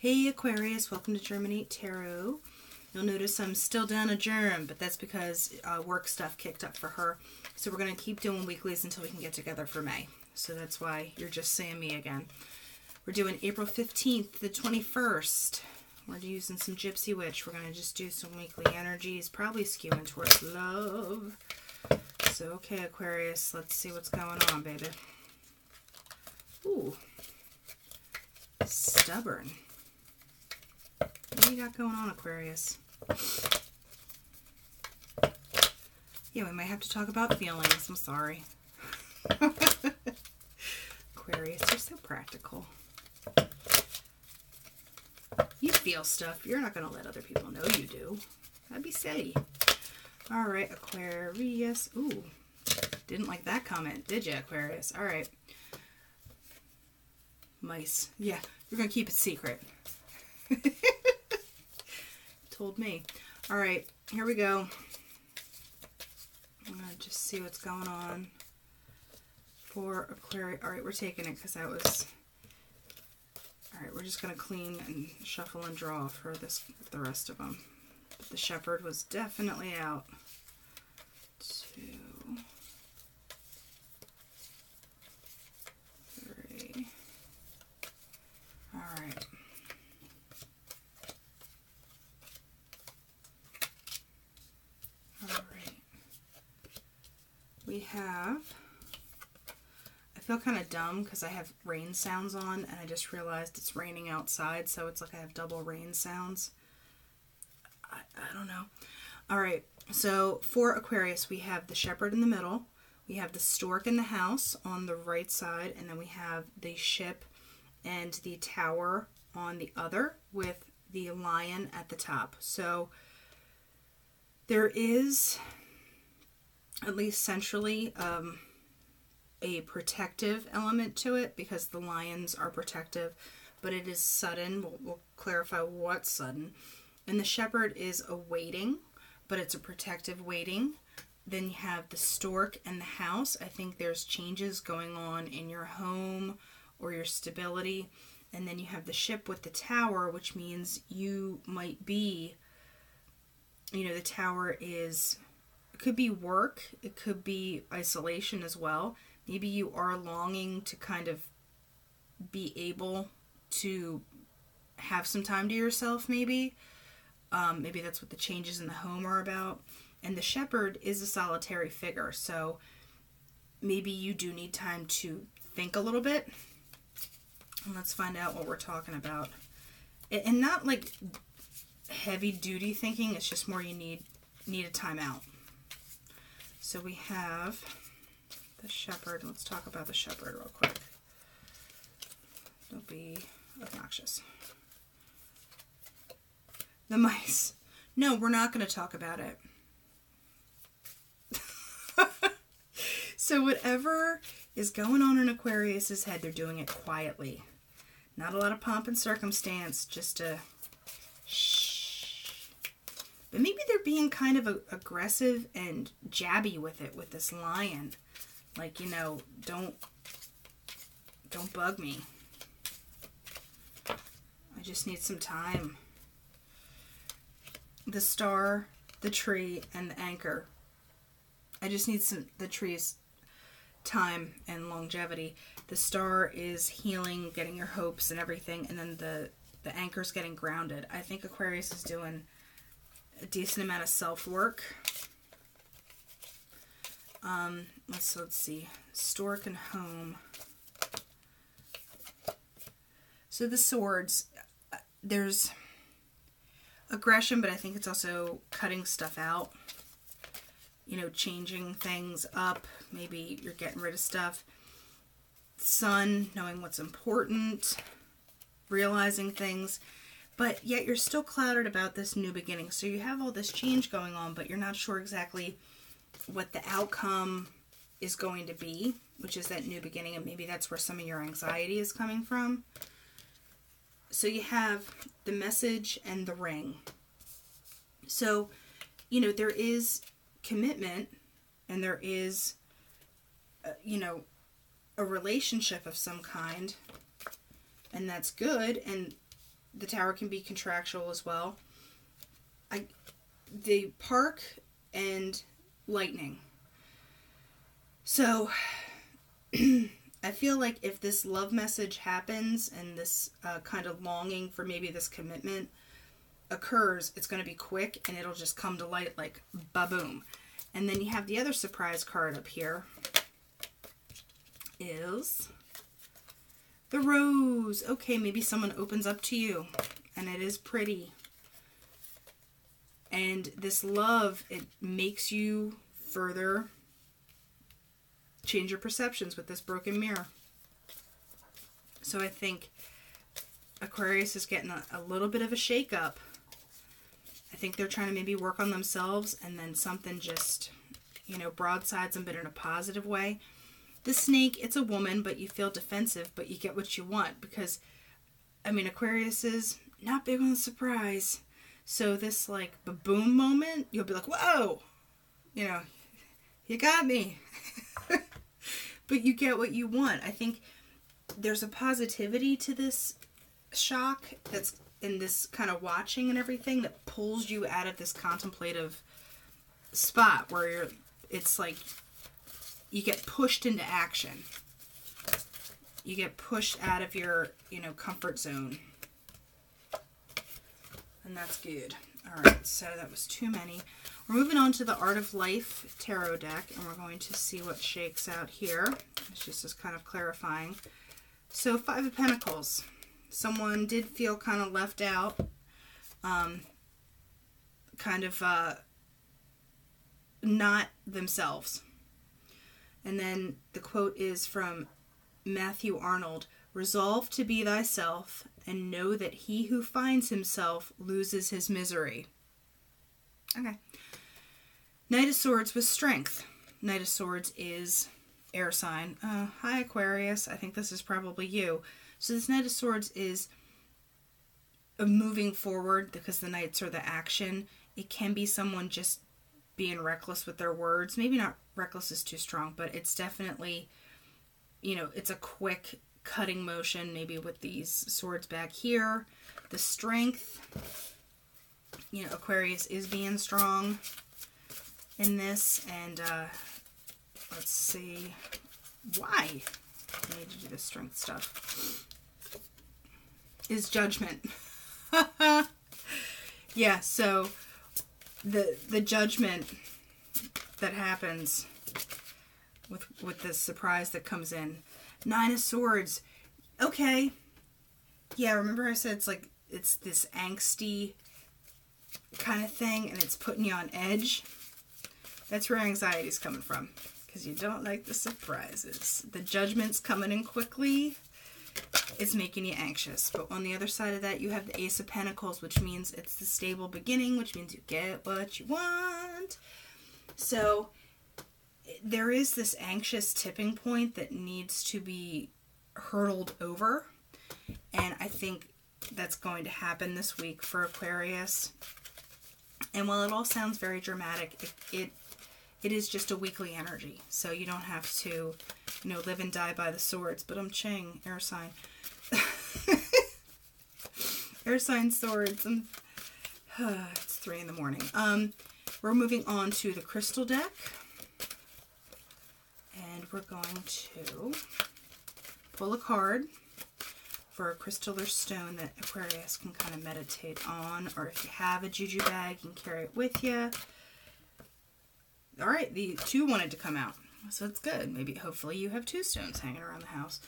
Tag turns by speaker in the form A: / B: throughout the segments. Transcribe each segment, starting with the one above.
A: Hey Aquarius, welcome to Germinate Tarot. You'll notice I'm still down a germ, but that's because work stuff kicked up for her. So we're going to keep doing weeklies until we can get together for May. So that's why you're just seeing me again. We're doing April 15th to the 21st. We're using some Gypsy Witch. We're going to just do some weekly energies, probably skewing towards love. So, okay, Aquarius, let's see what's going on, baby. Ooh. Stubborn. What do you got going on, Aquarius? Yeah, we might have to talk about feelings. I'm sorry. Aquarius, you're so practical. You feel stuff. You're not going to let other people know you do. That'd be silly. All right, Aquarius. Ooh, didn't like that comment, did you, Aquarius? All right. Mice. Yeah, you're going to keep it secret. Told me. All right, here we go. I'm going to just see what's going on for Aquarius. All right, we're taking it because that was... All right, we're just going to clean and shuffle and draw for the rest of them. But the shepherd was definitely out. 2, 3. All right. All right. We have... I feel kind of dumb because I have rain sounds on and I just realized it's raining outside, so it's like I have double rain sounds. I don't know. All right, so for Aquarius, we have the shepherd in the middle, we have the stork in the house on the right side, and then we have the ship and the tower on the other with the lion at the top. So there is, at least centrally, a protective element to it because the lions are protective, but it is sudden. We'll clarify what's sudden. And the shepherd is a waiting, but it's a protective waiting. Then you have the stork and the house. I think there's changes going on in your home or your stability. And then you have the ship with the tower, which means you might be, you know, the tower is, it could be work, it could be isolation as well. Maybe you are longing to kind of be able to have some time to yourself, maybe. Maybe that's what the changes in the home are about. And the shepherd is a solitary figure, so maybe you do need time to think a little bit. And let's find out what we're talking about. And not like heavy duty thinking, it's just more you need a timeout. So we have the shepherd. Let's talk about the shepherd real quick. Don't be obnoxious. The mice. No, we're not going to talk about it. So whatever is going on in Aquarius's head, they're doing it quietly. Not a lot of pomp and circumstance, just a shh. But maybe they're being kind of aggressive and jabby with it, with this lion. Like, you know, don't bug me. I just need some time. The star, the tree, and the anchor. I just need the tree's time and longevity. The star is healing, getting your hopes and everything, and then the anchor's getting grounded. I think Aquarius is doing a decent amount of self-work. Let's see. Stork and home. So the swords, there's aggression, but I think it's also cutting stuff out. You know, changing things up. Maybe you're getting rid of stuff. Sun, knowing what's important. Realizing things. But yet you're still clouded about this new beginning. So you have all this change going on, but you're not sure exactly what the outcome is going to be, which is that new beginning, and maybe that's where some of your anxiety is coming from. So you have the message and the ring. So, you know, there is commitment and there is, you know, a relationship of some kind, and that's good. And the Tower can be contractual as well. The Park and Lightning. So I feel like if this love message happens and this kind of longing for maybe this commitment occurs, it's going to be quick and it'll just come to light like ba-boom. And then you have the other surprise card up here is the Rose. Okay, maybe someone opens up to you and it is pretty. And this love, it makes you further change your perceptions with this broken mirror. So I think Aquarius is getting a little bit of a shake-up. I think they're trying to maybe work on themselves and then something just, you know, broadsides them, but in a positive way. The Snake, it's a woman, but you feel defensive, but you get what you want because, I mean, Aquarius is not big on the surprise. So this, like, boom moment, you'll be like, whoa, you know, you got me. But you get what you want. I think there's a positivity to this shock that's in this kind of watching and everything that pulls you out of this contemplative spot where it's like you get pushed into action. You get pushed out of your, you know, comfort zone. And that's good. Alright, so that was too many. We're moving on to the Art of Life tarot deck, and we're going to see what shakes out here. It's just kind of clarifying. So, Five of Pentacles. Someone did feel kind of left out. Not themselves. And then the quote is from Matthew Arnold. Resolve to be thyself, and know that he who finds himself loses his misery. Okay. Knight of Swords with strength. Knight of Swords is air sign. Hi, Aquarius. I think this is probably you. So this Knight of Swords is moving forward because the Knights are the action. It can be someone just being reckless with their words. Maybe not reckless is too strong, but it's definitely, you know, it's a quick cutting motion, maybe with these swords back here. The Strength, you know, Aquarius is being strong in this, and let's see why I need to do this Strength stuff. Is Judgment. Yeah, so the judgment that happens with this surprise that comes in. Nine of Swords. Okay. Yeah, remember I said it's this angsty kind of thing and it's putting you on edge? That's where anxiety is coming from. Because you don't like the surprises. The Judgment's coming in quickly. It's making you anxious. But on the other side of that, you have the Ace of Pentacles, which means it's the stable beginning, which means you get what you want. So there is this anxious tipping point that needs to be hurdled over. And I think that's going to happen this week for Aquarius. And while it all sounds very dramatic, it is just a weekly energy. So you don't have to, you know, live and die by the swords. But I'm Ching, air sign. Air sign swords. It's 3 in the morning. We're moving on to the crystal deck. And we're going to pull a card for a crystal or stone that Aquarius can kind of meditate on. Or if you have a juju bag, you can carry it with you. Alright, the 2 wanted to come out. So it's good. Maybe, hopefully, you have 2 stones hanging around the house.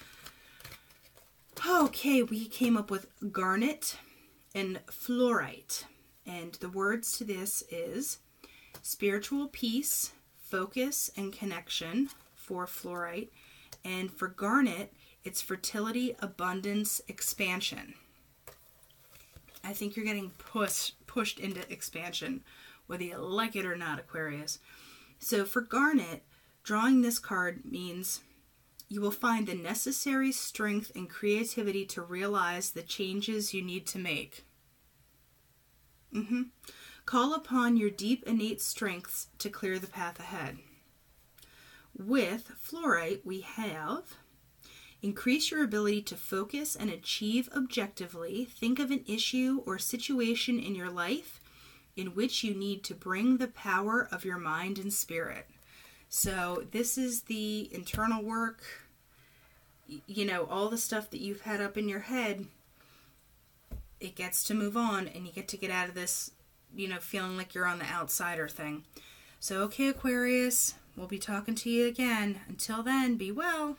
A: Okay, we came up with garnet and fluorite. And the words to this is spiritual peace, focus, and connection for fluorite. And for garnet, it's fertility, abundance, expansion. I think you're getting pushed into expansion, whether you like it or not, Aquarius. So for garnet, drawing this card means you will find the necessary strength and creativity to realize the changes you need to make. Call upon your deep innate strengths to clear the path ahead. With fluorite, we have Increase your ability to focus and achieve objectively. Think of an issue or situation in your life in which you need to bring the power of your mind and spirit. So this is the internal work, you know, all the stuff that you've had up in your head. It gets to move on, and you get to get out of this, you know, feeling like you're on the outsider thing. So, okay, Aquarius, we'll be talking to you again. Until then, be well.